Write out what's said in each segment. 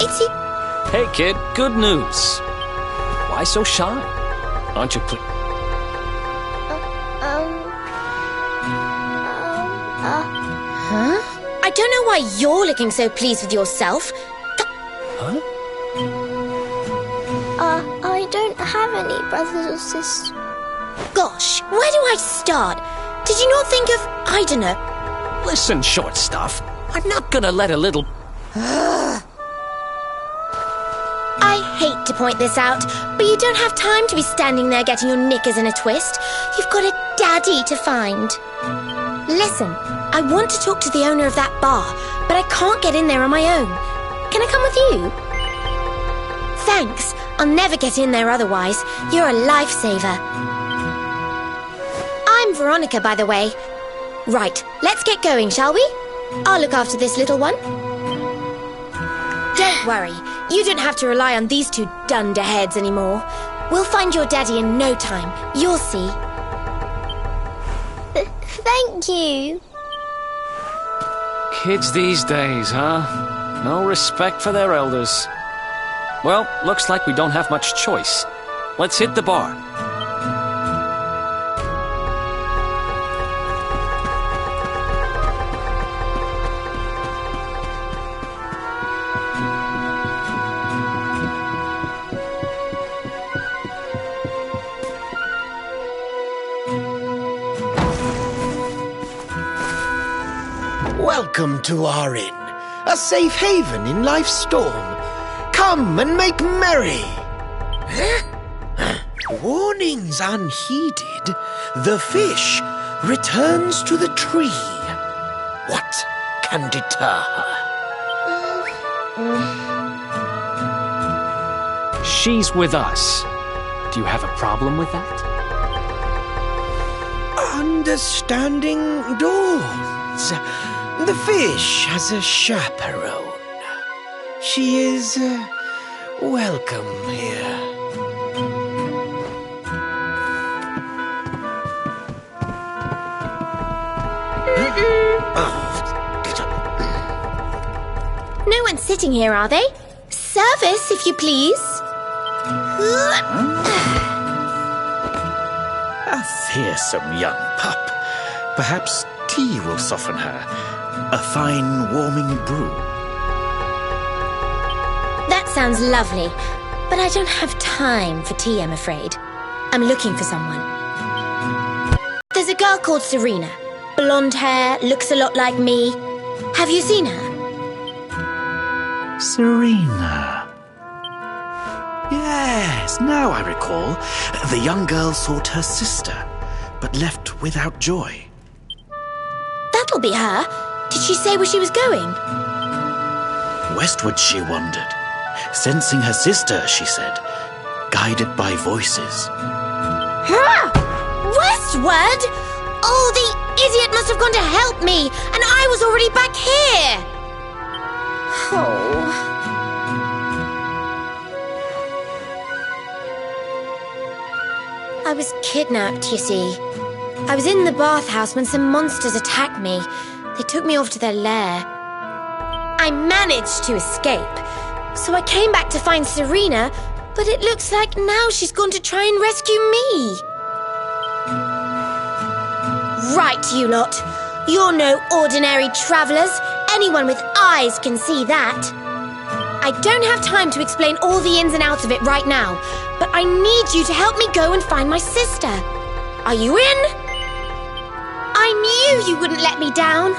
it's you. Hey, kid, good news. Why so shy? Aren't you Huh? I don't know why you're looking so pleased with yourself. Huh? I don't have any brothers or sisters. Gosh, where do I start? Did you not think of, I don't know... Listen, short stuff. I'm not gonna let a little... I hate to point this out, but you don't have time to be standing there getting your knickers in a twist. You've got a daddy to find. Listen, I want to talk to the owner of that bar, but I can't get in there on my own. Can I come with you? Thanks. I'll never get in there otherwise. You're a lifesaver. I'm Veronica, by the way. Right, let's get going, shall we? I'll look after this little one. Don't worry. You don't have to rely on these two dunderheads anymore. We'll find your daddy in no time. You'll see. Thank you. Kids these days, huh? No respect for their elders. Well, looks like we don't have much choice. Let's hit the bar. Welcome to our inn, a safe haven in life's storm. Come and make merry. Warnings unheeded, the fish returns to the tree. What can deter her? She's with us. Do you have a problem with that? Understanding dawns. The fish has a chaperone. She is welcome here. No one's sitting here, are they? Service, if you please. A fearsome young pup. Perhaps tea will soften her. A fine warming brew. That sounds lovely, but I don't have time for tea, I'm afraid. I'm looking for someone. There's a girl called Serena. Blonde hair, looks a lot like me. Have you seen her? Serena. Yes, now I recall. The young girl sought her sister, but left without joy. That'll be her. Did she say where she was going? Westward she wandered, sensing her sister, she said, guided by voices. Huh? Westward? Oh, the idiot must have gone to help me, and I was already back here. Oh. I was kidnapped, you see. I was in the bathhouse when some monsters attacked me. They took me off to their lair. I managed to escape, so I came back to find Serena, but it looks like now she's gone to try and rescue me. Right, you lot. You're no ordinary travellers. Anyone with eyes can see that. I don't have time to explain all the ins and outs of it right now, but I need you to help me go and find my sister. Are you in? I knew you wouldn't let me down.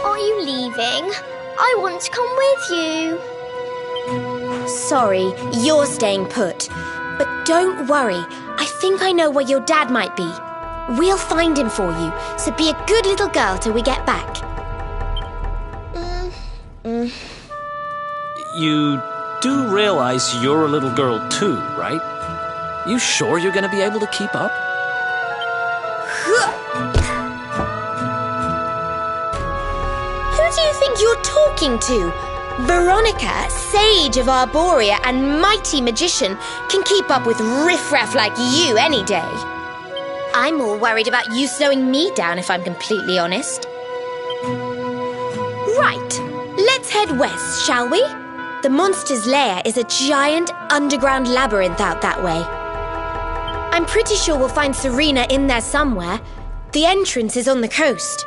Are you leaving? I want to come with you. Sorry, you're staying put. But don't worry, I think I know where your dad might be. We'll find him for you, so be a good little girl till we get back. You do realize you're a little girl too, right? You sure you're gonna be able to keep up? Who do you think you're talking to? Veronica, sage of Arborea and mighty magician, can keep up with riffraff like you any day. I'm more worried about you slowing me down, if I'm completely honest. Right, let's head head west, shall we? The monster's lair is a giant underground labyrinth out that way. I'm pretty sure we'll find Serena in there somewhere. The entrance is on the coast.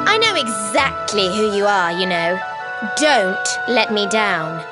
I know exactly who you are, you know. Don't let me down.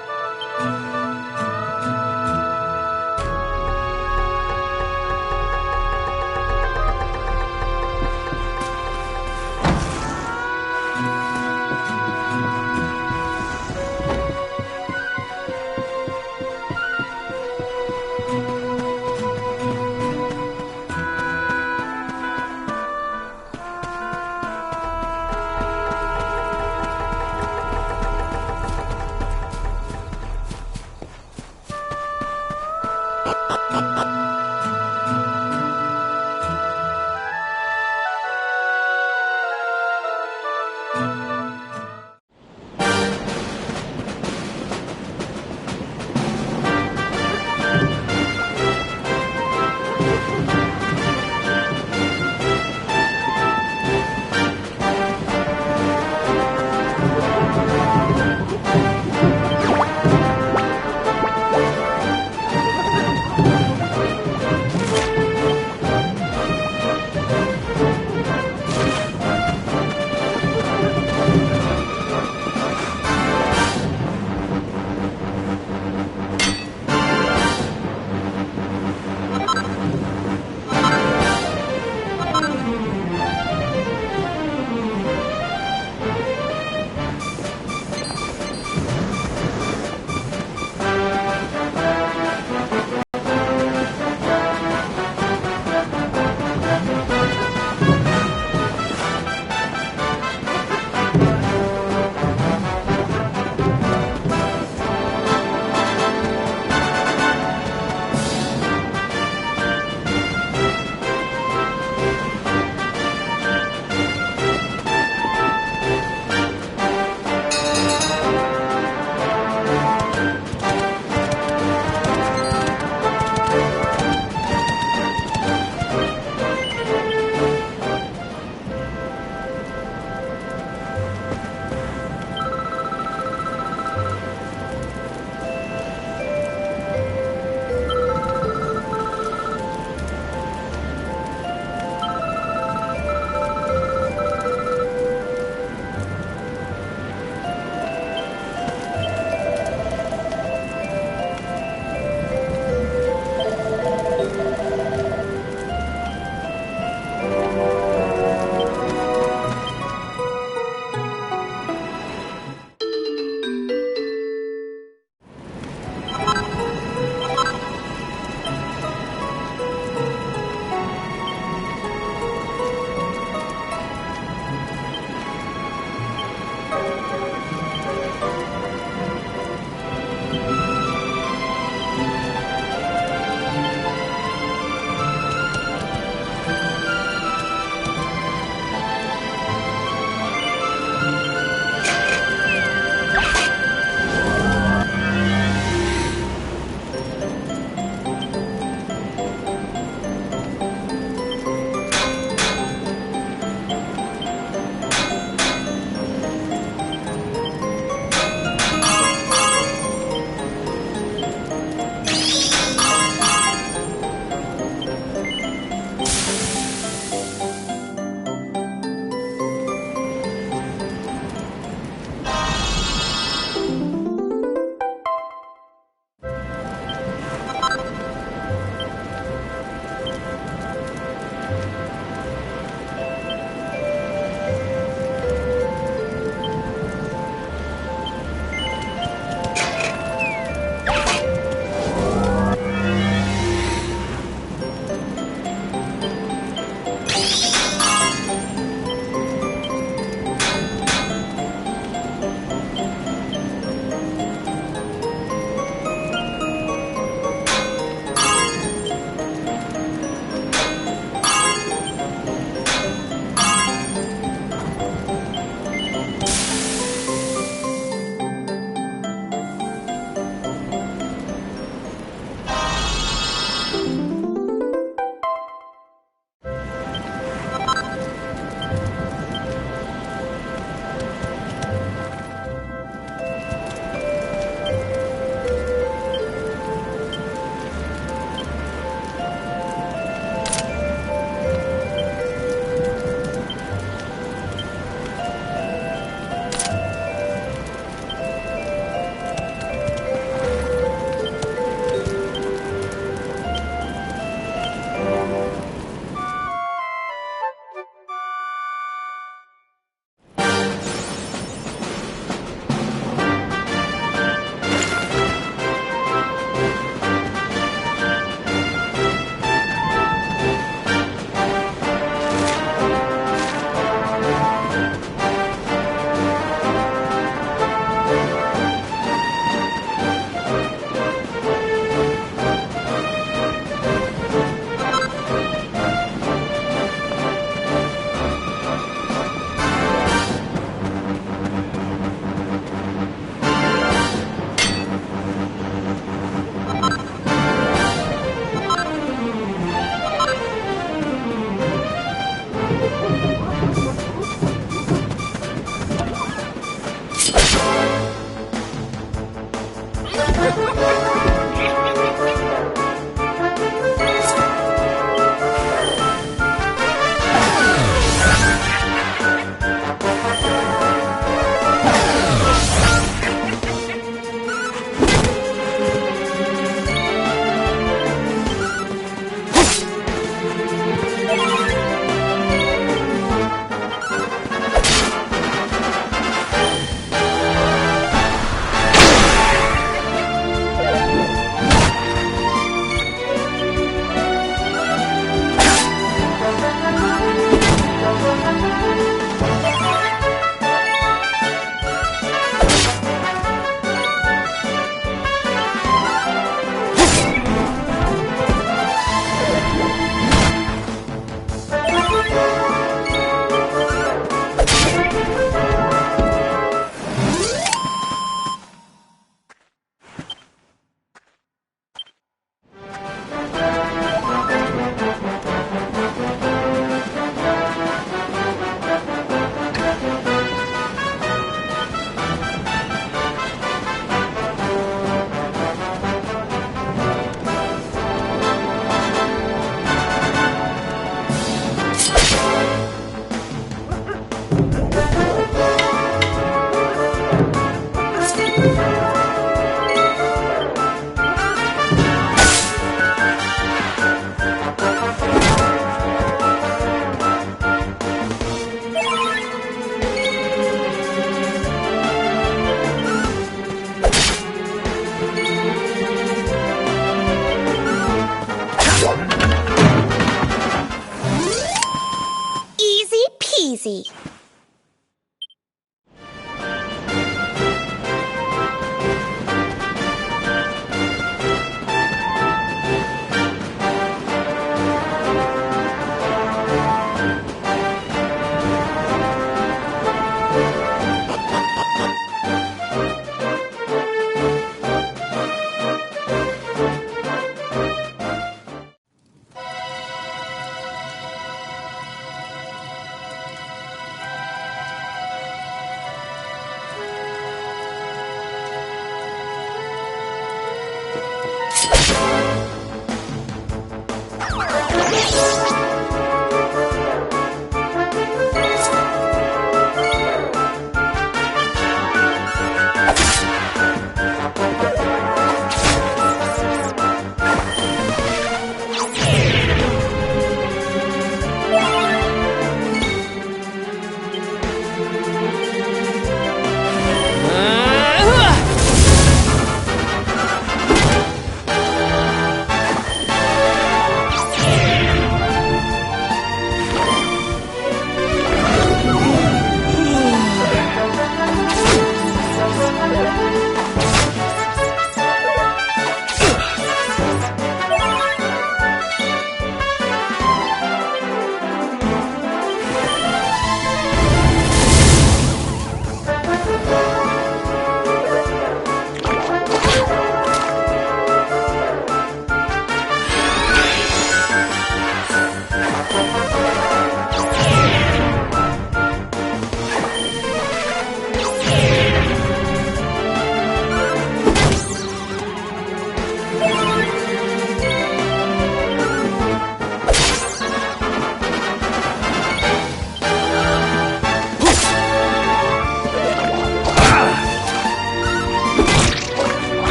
easy.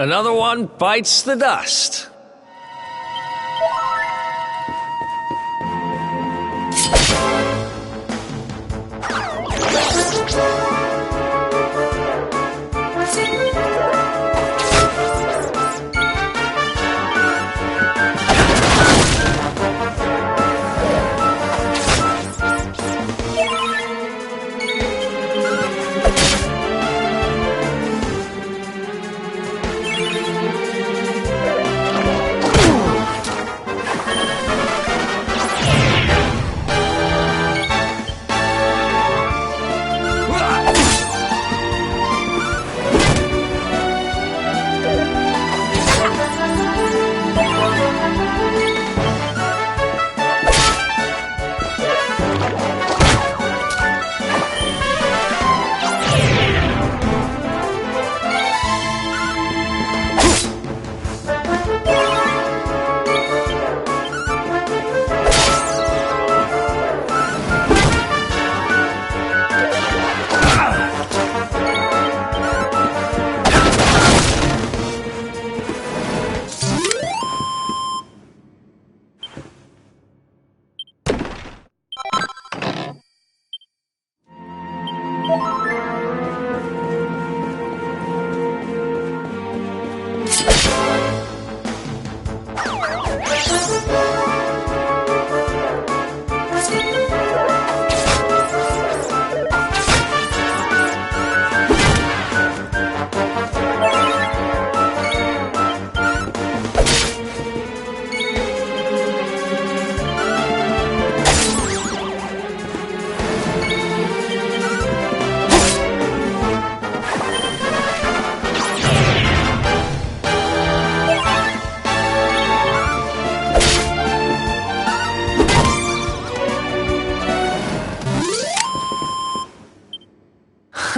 Another one bites the dust.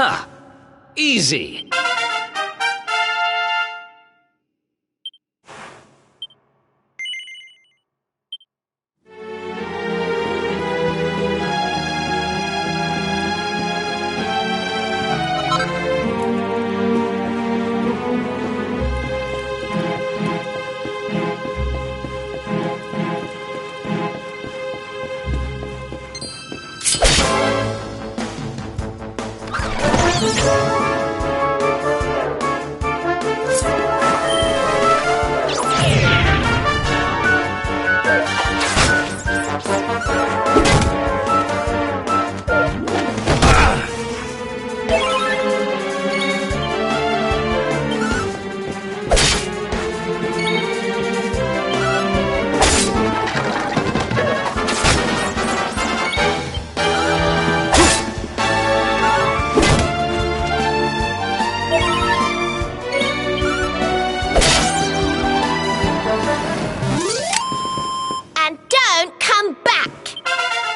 Ha! Easy!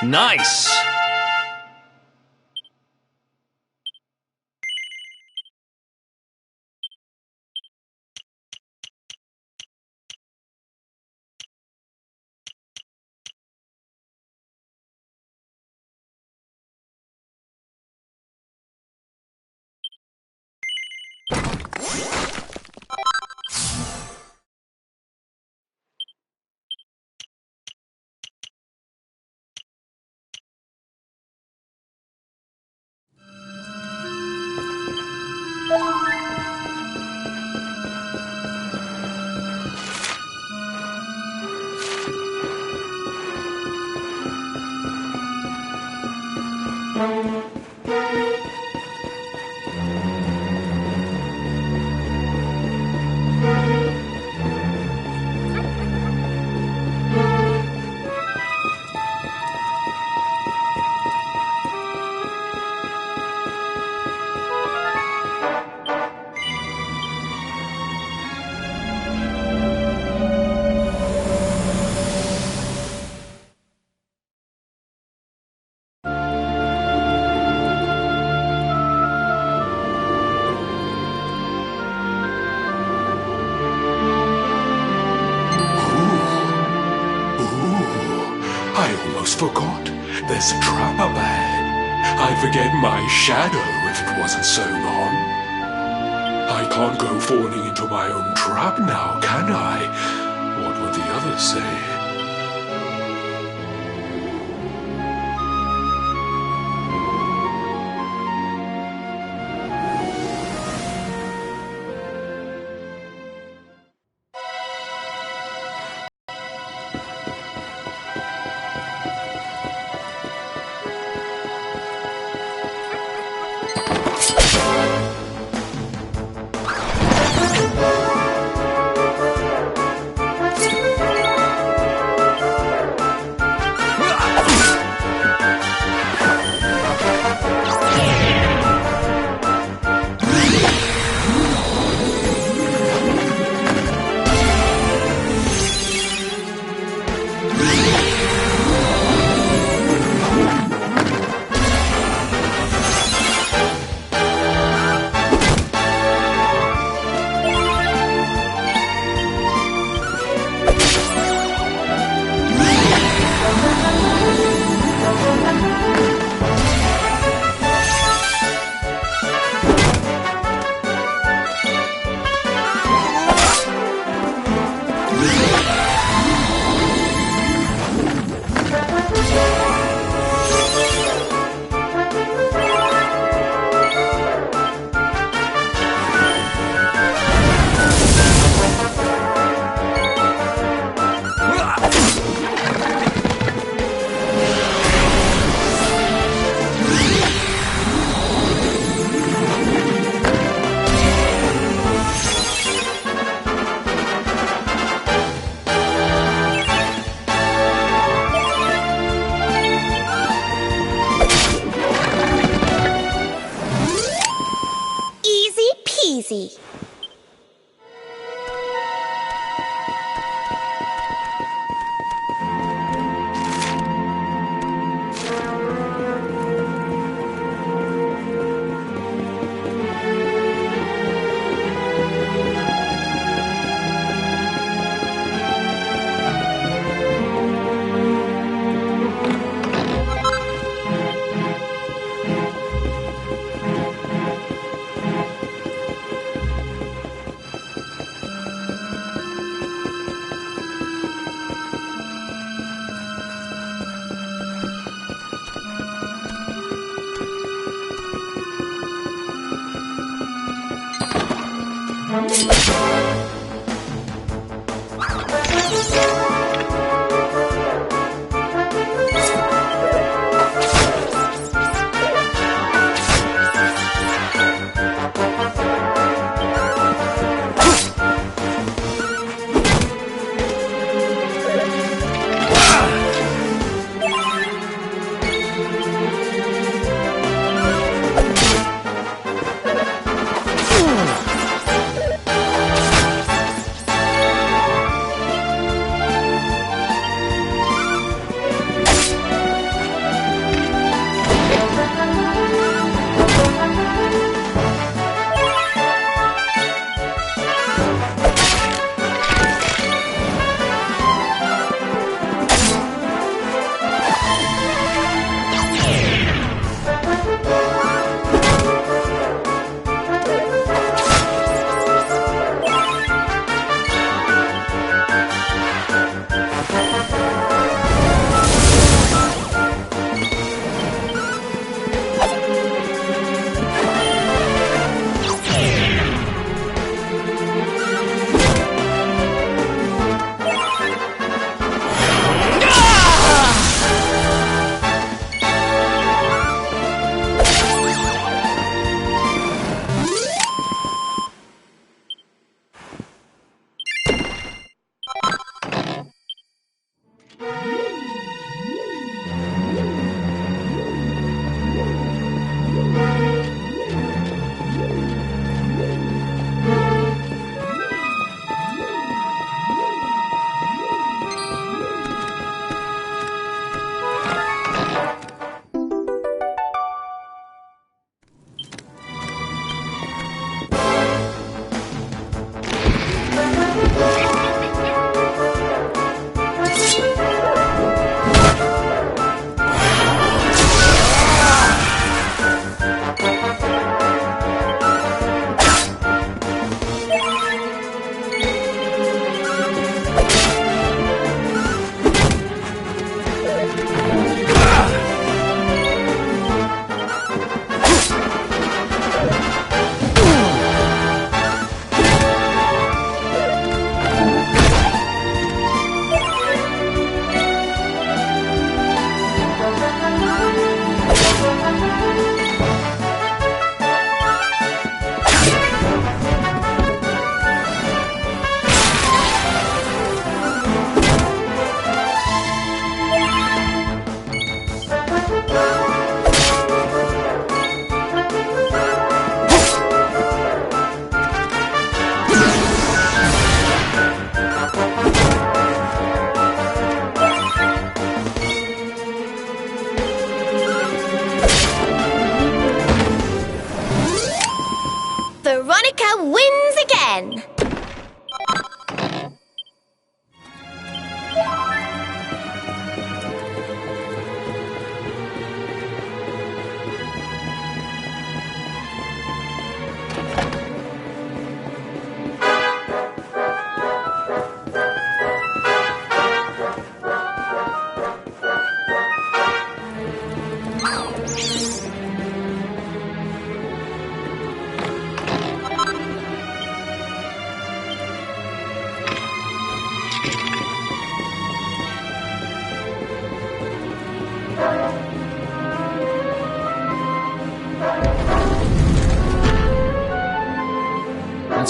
Nice! I almost forgot. There's a trap up ahead. I'd forget my shadow if it wasn't so long. I can't go falling into my own trap now, can I? What would the others say?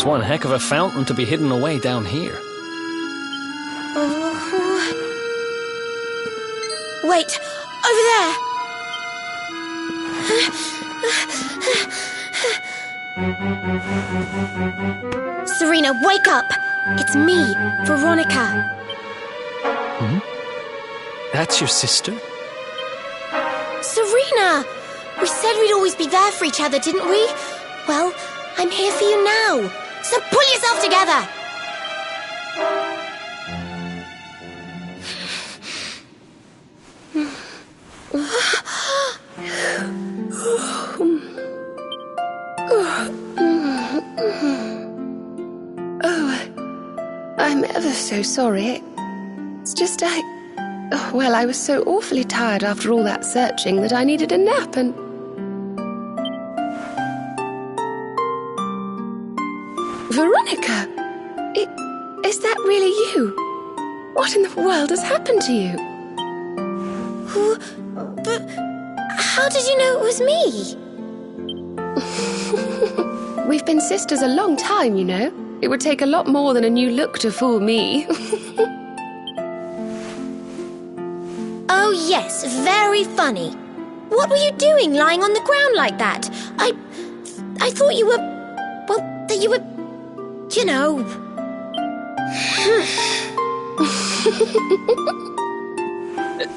That's one heck of a fountain to be hidden away down here. Wait, over there! Serena, wake up! It's me, Veronica. That's your sister? Serena! We said we'd always be there for each other, didn't we? Well, I'm here for you now. So pull yourself together! I'm ever so sorry. It's just I was so awfully tired after all that searching that I needed a nap and... Veronica! Is that really you? What in the world has happened to you? But how did you know it was me? We've been sisters a long time, you know. It would take a lot more than a new look to fool me. Oh, yes, very funny. What were you doing lying on the ground like that? I thought you were... well, that you were... you know...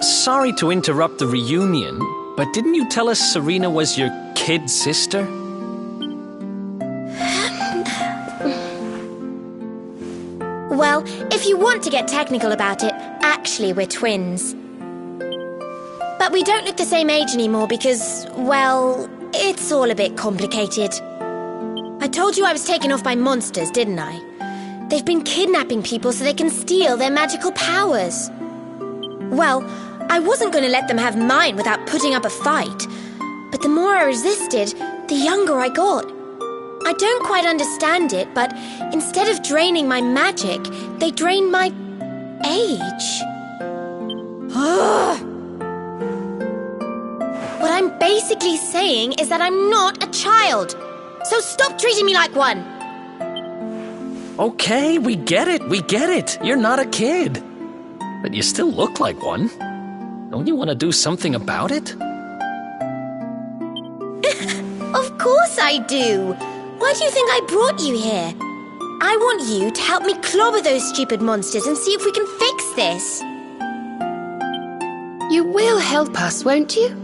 Sorry to interrupt the reunion, but didn't you tell us Serena was your kid sister? Well, if you want to get technical about it, actually we're twins. But we don't look the same age anymore because, well, it's all a bit complicated. I told you I was taken off by monsters, didn't I? They've been kidnapping people so they can steal their magical powers. Well, I wasn't going to let them have mine without putting up a fight. But the more I resisted, the younger I got. I don't quite understand it, but instead of draining my magic, they drain my age. Ugh. What I'm basically saying is that I'm not a child. So stop treating me like one. Okay, we get it. You're not a kid. But you still look like one. Don't you want to do something about it? Of course I do. Why do you think I brought you here? I want you to help me clobber those stupid monsters and see if we can fix this. You will help us, won't you?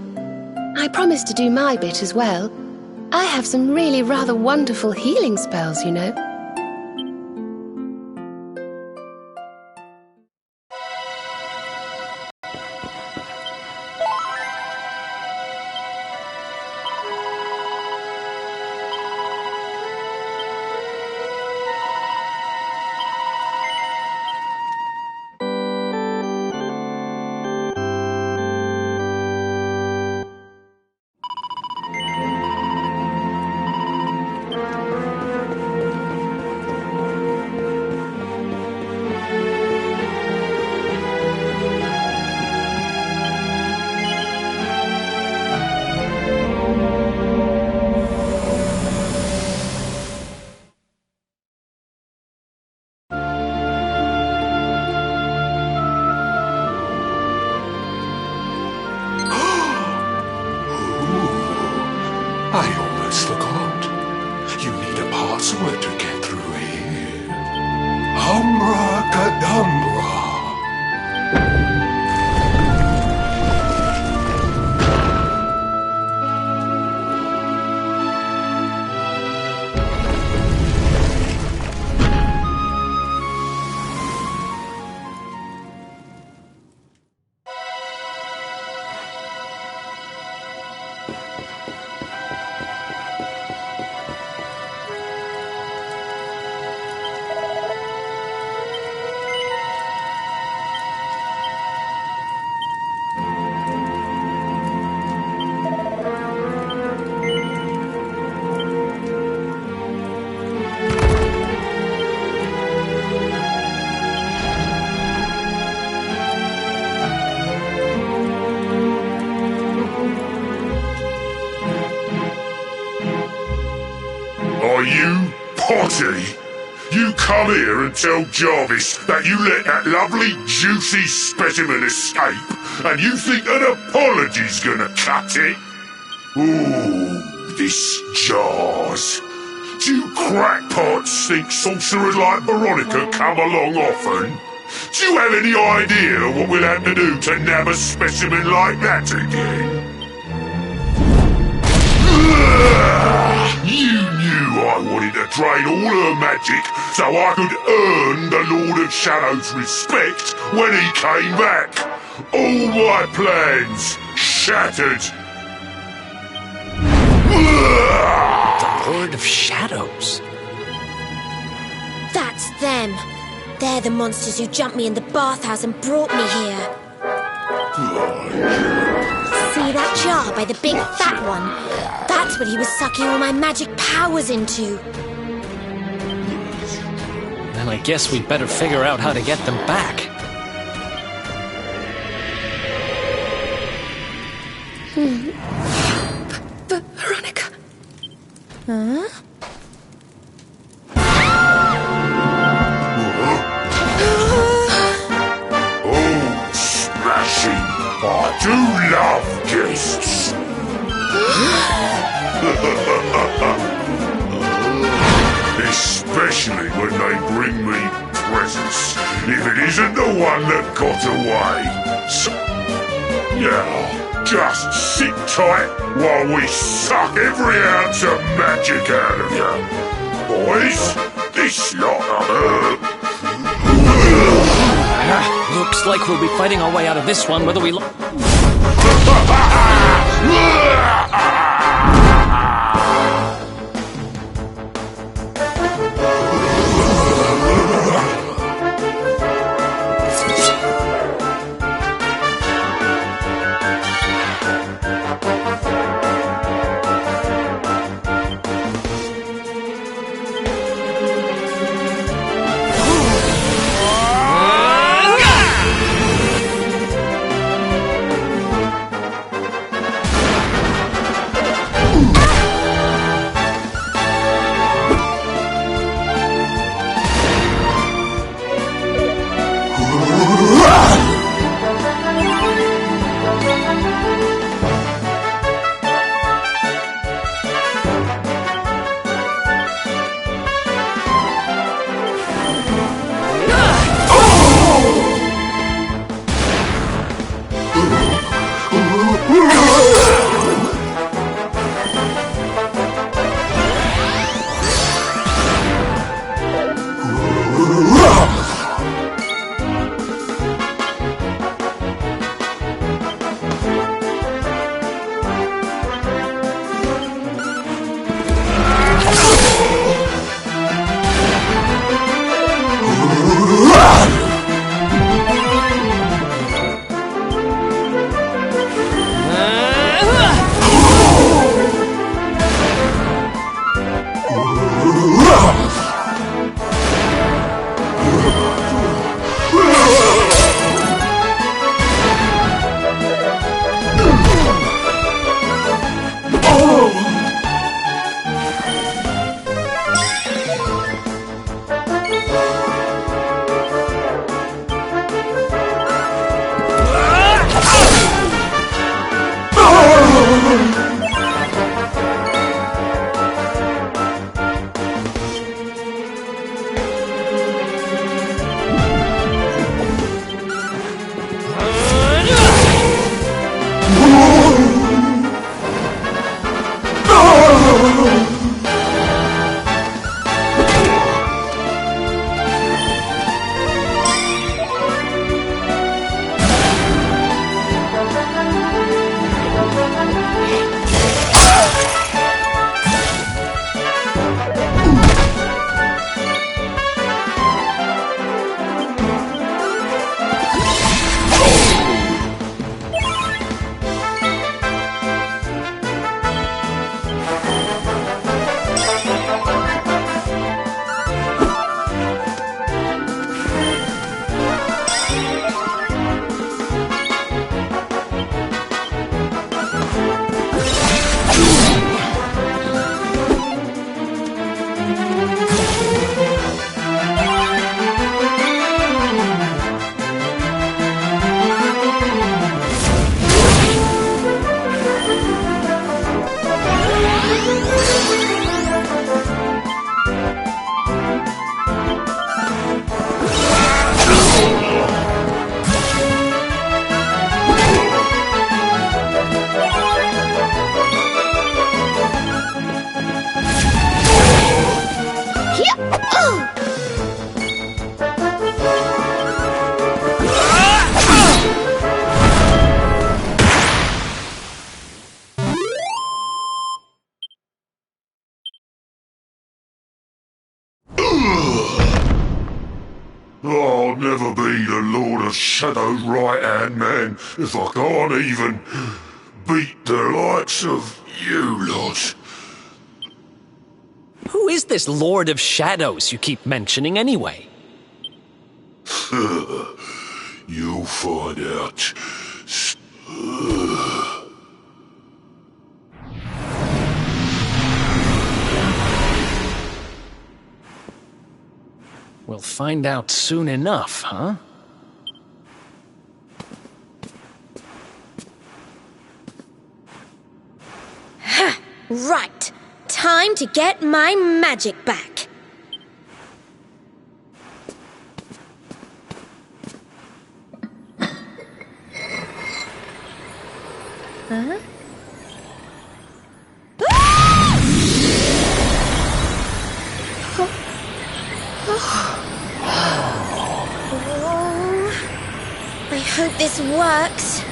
I promise to do my bit as well. I have some really rather wonderful healing spells, you know. I almost forgot. You need a password to get through here. Abracadabra. Are you naughty? You come here and tell Jarvis that you let that lovely, juicy specimen escape, and you think an apology's gonna cut it? Ooh, this jars. Do you crackpots think sorcerers like Veronica come along often? Do you have any idea what we'll have to do to nab a specimen like that again? You knew I wanted to drain all her magic so I could earn the Lord of Shadow's respect when he came back. All my plans shattered. The Lord of Shadows? That's them. They're the monsters who jumped me in the bathhouse and brought me here. See that jar by the big fat one? That's what he was sucking all my magic powers into. Then I guess we'd better figure out how to get them back. Veronica. Huh? Oh, smashing! I do love guests! Especially when they bring me presents, if it isn't the one that got away. So, now, just sit tight while we suck every ounce of magic out of you. Boys, this lot of Looks like we'll be fighting our way out of this one whether we... I'll never be the Lord of Shadow's right-hand man if I can't even beat the likes of you lot. Who is this Lord of Shadows you keep mentioning anyway? You'll find out. We'll find out soon enough, huh? Ha! Right. Time to get my magic back. Huh? I hope this works.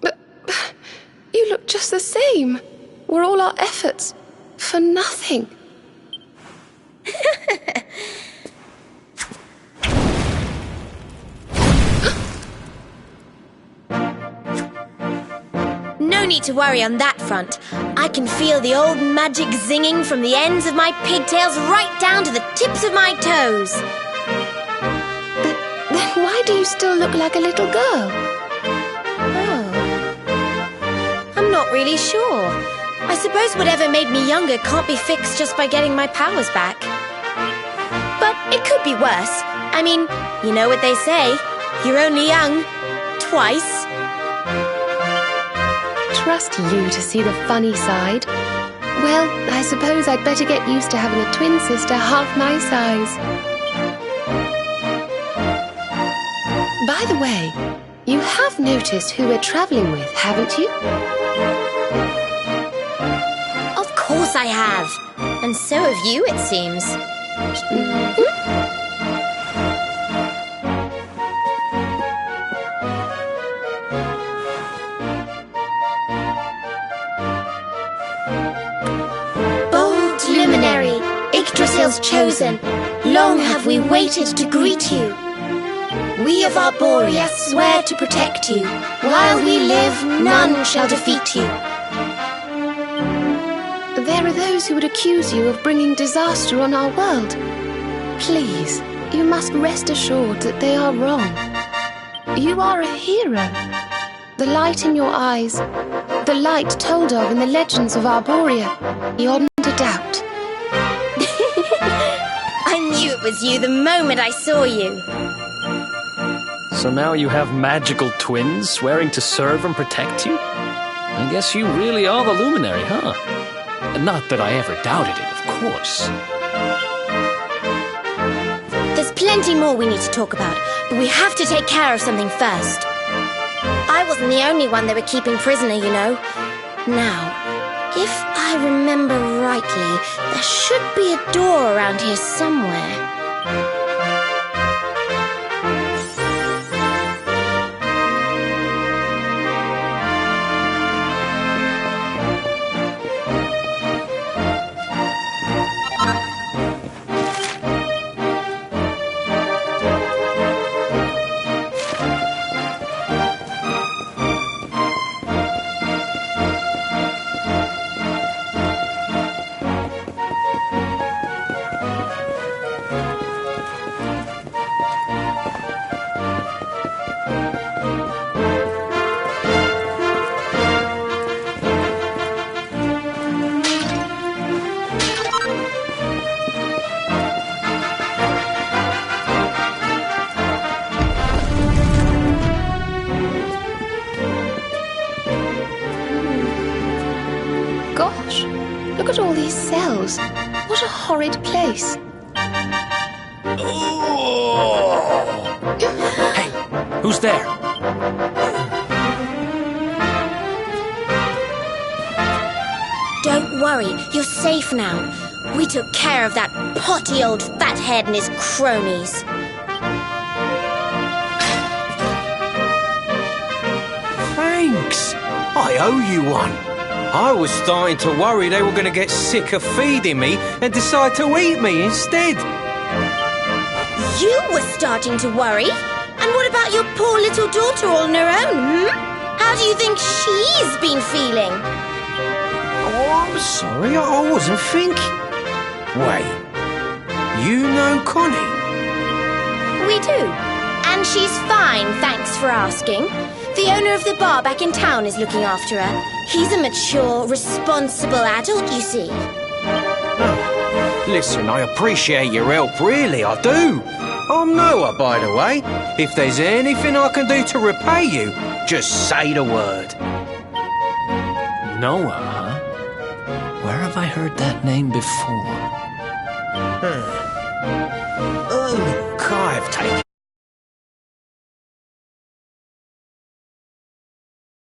But you look just the same. Were all our efforts for nothing? No need to worry on that front. I can feel the old magic zinging from the ends of my pigtails right down to the tips of my toes. Then why do you still look like a little girl? Oh. I'm not really sure. I suppose whatever made me younger can't be fixed just by getting my powers back. But it could be worse. I mean, you know what they say. You're only young. Twice. Trust you to see the funny side. Well, I suppose I'd better get used to having a twin sister half my size. By the way, you have noticed who we're travelling with, haven't you? Of course I have. And so have you, it seems. Bold luminary, Yggdrasil's chosen, long have we waited to greet you. We of Arborea swear to protect you. While we live, none shall defeat you. There are those who would accuse you of bringing disaster on our world. Please, you must rest assured that they are wrong. You are a hero. The light in your eyes, the light told of in the legends of Arborea, beyond a doubt. I knew it was you the moment I saw you. So now you have magical twins swearing to serve and protect you? I guess you really are the luminary, huh? Not that I ever doubted it, of course. There's plenty more we need to talk about, but we have to take care of something first. I wasn't the only one they were keeping prisoner, you know. Now, if I remember rightly, there should be a door around here somewhere. Gosh, look at all these cells. What a horrid place. Hey, who's there? Don't worry, you're safe now. We took care of that potty old fathead and his cronies. Thanks. I owe you one. I was starting to worry they were going to get sick of feeding me and decide to eat me instead. You were starting to worry? And what about your poor little daughter all on her own, How do you think she's been feeling? Oh, I'm sorry, I wasn't thinking. Wait, you know Connie? We do. And she's fine, thanks for asking. The owner of the bar back in town is looking after her. He's a mature, responsible adult, you see. Oh, listen, I appreciate your help, really, I do. I'm Noah, by the way. If there's anything I can do to repay you, just say the word. Noah, huh? Where have I heard that name before? Oh, look, I've taken